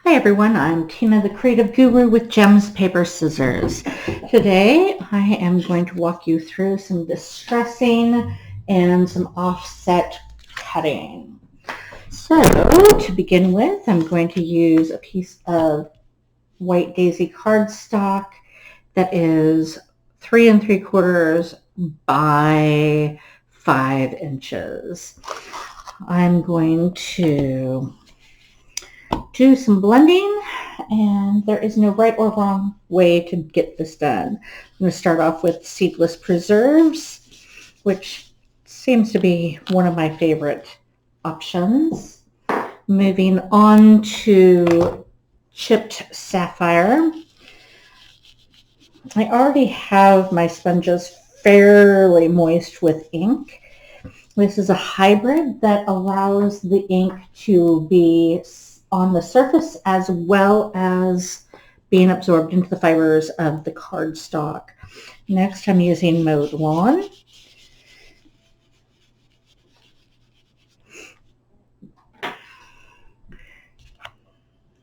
Hi everyone, I'm Tina the Creative Guru with Gems, Paper, Scissors. Today I am going to walk you through some distressing and some offset cutting. So to begin with, I'm going to use a piece of white daisy cardstock that is 3 3/4 by 5 inches. I'm going to do some blending, and there is no right or wrong way to get this done. I'm going to start off with seedless preserves, which seems to be one of my favorite options. Moving on to chipped sapphire. I already have my sponges fairly moist with ink. This is a hybrid that allows the ink to be on the surface as well as being absorbed into the fibers of the cardstock. Next, I'm using Mowed Lawn.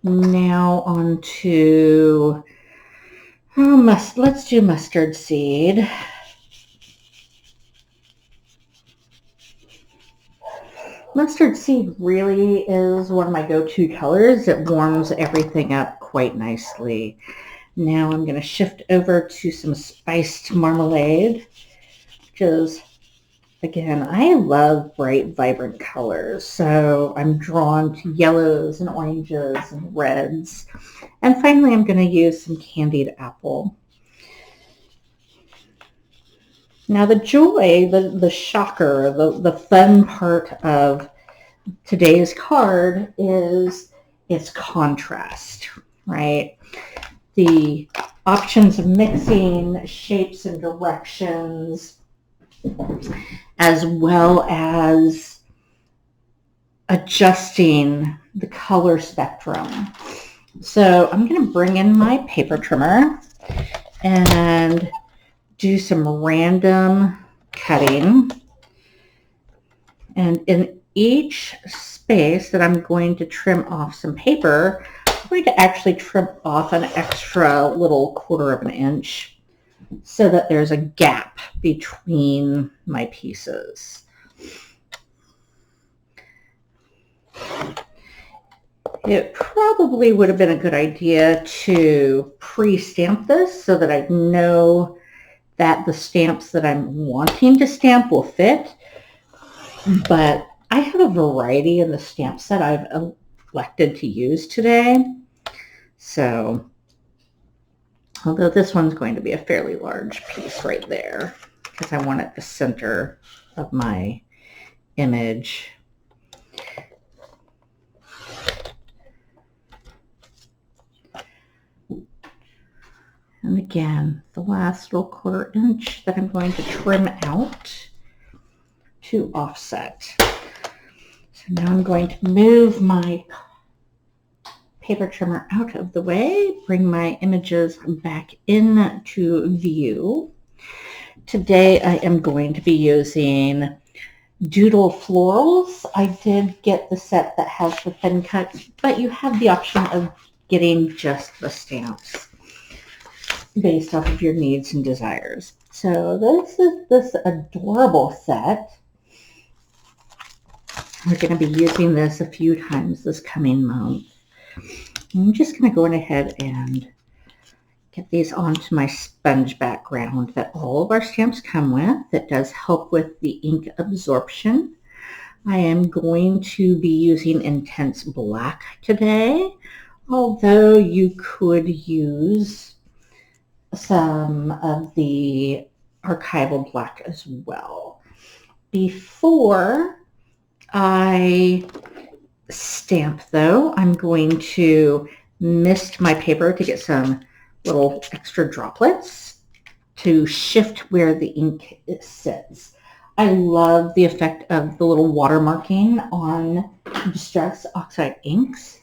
Now on to, let's do mustard seed. Mustard seed really is one of my go-to colors. It warms everything up quite nicely. Now I'm going to shift over to some spiced marmalade, which is, again, I love bright, vibrant colors. So I'm drawn to yellows and oranges and reds. And finally, I'm going to use some candied apple. Now the joy, the shocker, the fun part of today's card is its contrast, right? The options of mixing shapes and directions, as well as adjusting the color spectrum. So I'm going to bring in my paper trimmer and do some random cutting. And in each space that I'm going to trim off some paper, I'm going to actually trim off an extra little 1/4 of an inch so that there's a gap between my pieces. It probably would have been a good idea to pre-stamp this so that I know that the stamps that I'm wanting to stamp will fit, but I have a variety in the stamp set I've elected to use today. So, although this one's going to be a fairly large piece right there because I want it the center of my image. And again, the last little 1/4 inch that I'm going to trim out to offset. So now I'm going to move my paper trimmer out of the way, bring my images back into view. Today I am going to be using Doodle Florals. I did get the set that has the thin cuts, but you have the option of getting just the stamps based off of your needs and desires. So this is this adorable set. We're going to be using this a few times this coming month. I'm just going to go ahead and get these onto my sponge background that all of our stamps come with. It does help with the ink absorption. I am going to be using Intense Black today, although you could use some of the archival black as well. Before I stamp though, I'm going to mist my paper to get some little extra droplets to shift where the ink sits. I love the effect of the little watermarking on Distress Oxide inks,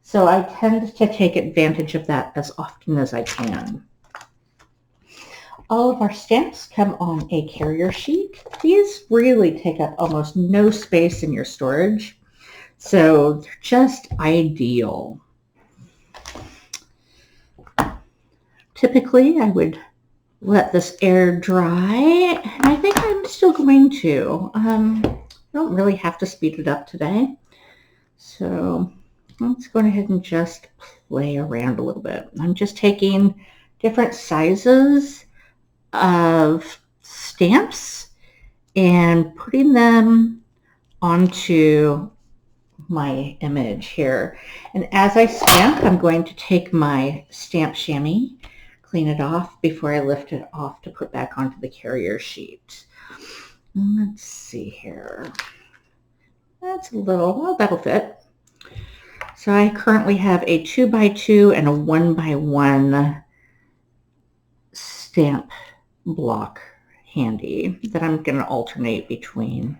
so I tend to take advantage of that as often as I can. All of our stamps come on a carrier sheet. These really take up almost no space in your storage, so they're just ideal. Typically, I would let this air dry, and I think I'm still going to. I don't really have to speed it up today. So let's go ahead and just play around a little bit. I'm just taking different sizes of stamps and putting them onto my image here. And as I stamp, I'm going to take my stamp chamois, clean it off before I lift it off to put back onto the carrier sheet. Let's see here. That's a little, well, that'll fit. So I currently have a 2x2 and a 1x1 stamp block handy that I'm going to alternate between.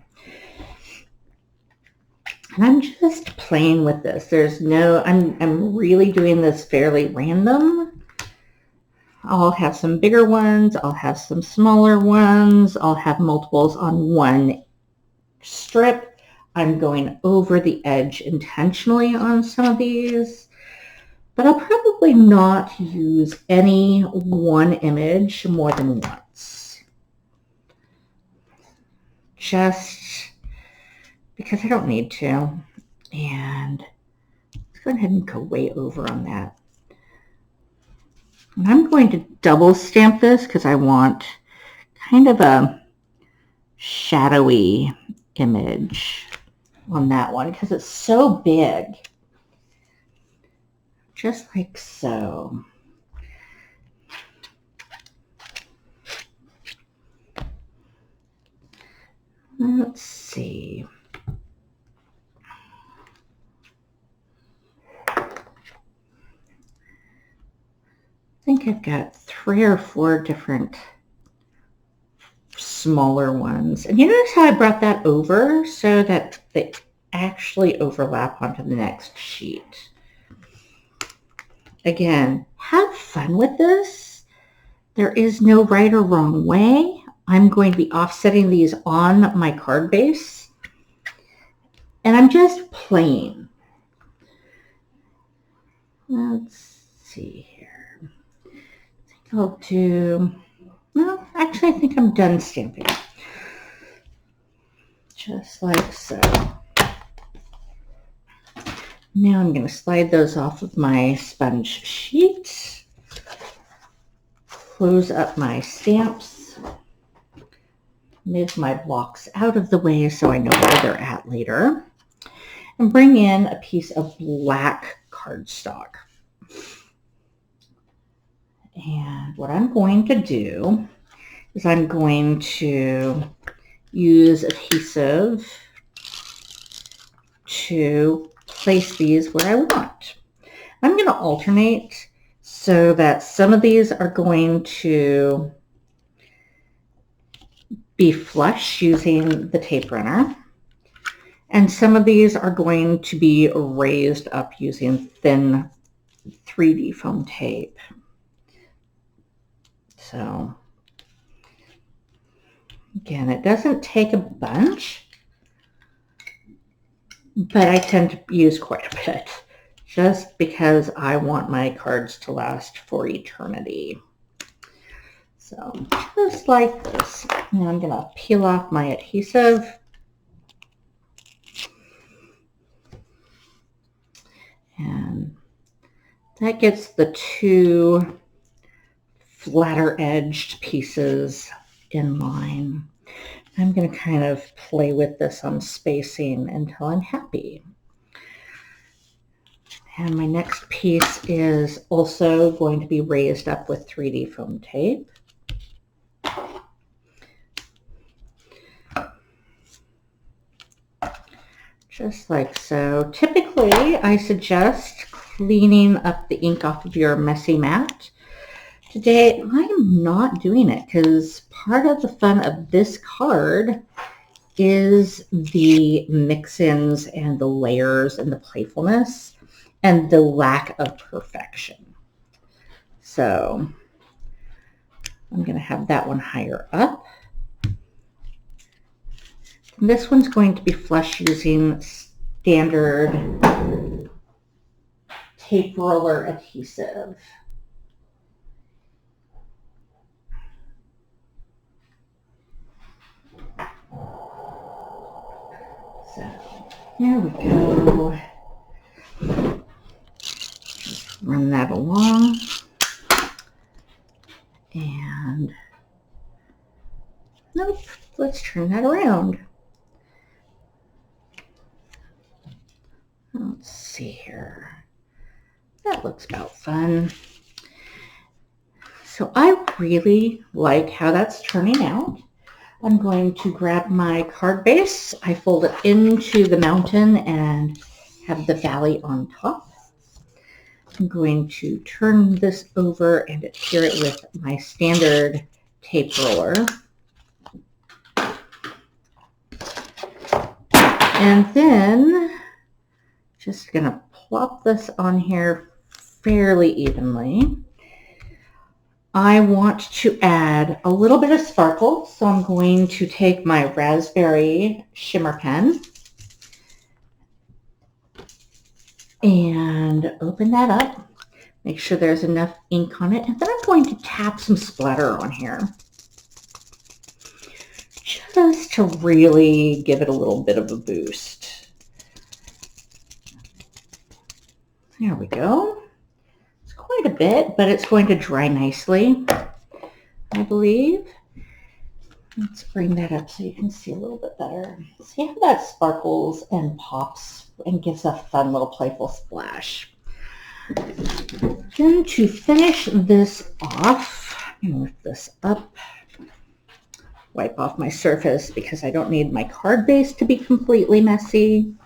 And I'm just playing with this. There's no, I'm really doing this fairly random. I'll have some bigger ones. I'll have some smaller ones. I'll have multiples on one strip. I'm going over the edge intentionally on some of these, but I'll probably not use any one image more than once. Just because I don't need to. And let's go ahead and go way over on that. And I'm going to double stamp this because I want kind of a shadowy image on that one because it's so big. Just like so. Let's see. I think I've got 3 or 4 different smaller ones. And you notice how I brought that over so that they actually overlap onto the next sheet. Again, have fun with this. There is no right or wrong way. I'm going to be offsetting these on my card base. And I'm just playing. Let's see here. I think I'll do, well, actually I think I'm done stamping. Just like so. Now I'm going to slide those off of my sponge sheet. Close up my stamps. Move my blocks out of the way so I know where they're at later. And bring in a piece of black cardstock. And what I'm going to do is I'm going to use adhesive to place these where I want. I'm going to alternate so that some of these are going to be flush using the tape runner, and some of these are going to be raised up using thin 3D foam tape. So again, it doesn't take a bunch, but I tend to use quite a bit just because I want my cards to last for eternity. So just like this. Now I'm going to peel off my adhesive. And that gets the 2 flatter edged pieces in line. I'm going to kind of play with this on spacing until I'm happy. And my next piece is also going to be raised up with 3D foam tape. Just like so. Typically, I suggest cleaning up the ink off of your messy mat. Today, I'm not doing it because part of the fun of this card is the mix-ins and the layers and the playfulness and the lack of perfection. So I'm going to have that one higher up. And this one's going to be flush using standard tape roller adhesive. There we go. Just run that along. And nope, let's turn that around. Let's see here. That looks about fun. So I really like how that's turning out. I'm going to grab my card base. I fold it into the mountain and have the valley on top. I'm going to turn this over and adhere it with my standard tape roller. And then just going to plop this on here fairly evenly. I want to add a little bit of sparkle, so I'm going to take my raspberry shimmer pen and open that up. Make sure there's enough ink on it, and then I'm going to tap some splatter on here just to really give it a little bit of a boost. There we go. Quite a bit, but it's going to dry nicely, I believe. Let's bring that up so you can see a little bit better. See how that sparkles and pops and gives a fun little playful splash. Then to finish this off, I'm going to lift this up, wipe off my surface because I don't need my card base to be completely messy.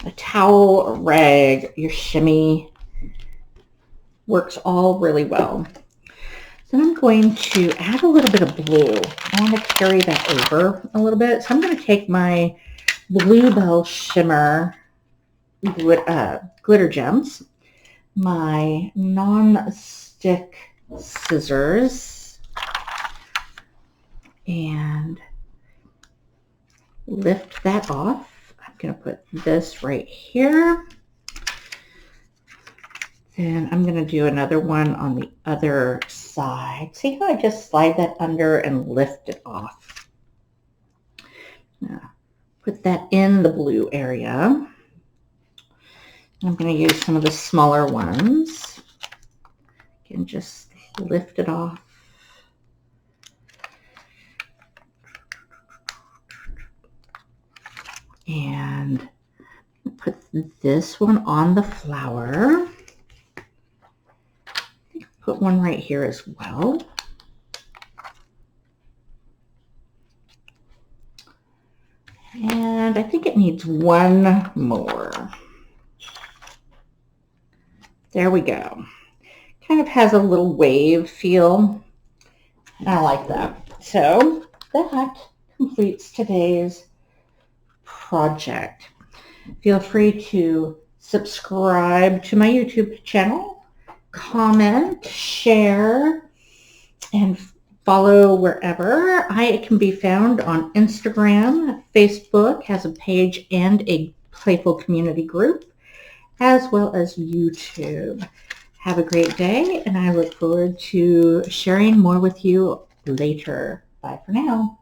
A towel, a rag, your shimmy works all really well. Then I'm going to add a little bit of blue. I want to carry that over a little bit. So I'm going to take my Bluebell Shimmer glitter gems, my non-stick scissors, and lift that off. Going to put this right here. Then I'm going to do another one on the other side. See how I just slide that under and lift it off? Now, put that in the blue area. I'm going to use some of the smaller ones. Again, just lift it off. And put this one on the flower. Put one right here as well. And I think it needs one more. There we go. Kind of has a little wave feel. I like that. So that completes today's project. Feel free to subscribe to my YouTube channel, comment, share, and follow wherever. I can be found on Instagram, Facebook has a page and a playful community group, as well as YouTube. Have a great day, and I look forward to sharing more with you later. Bye for now.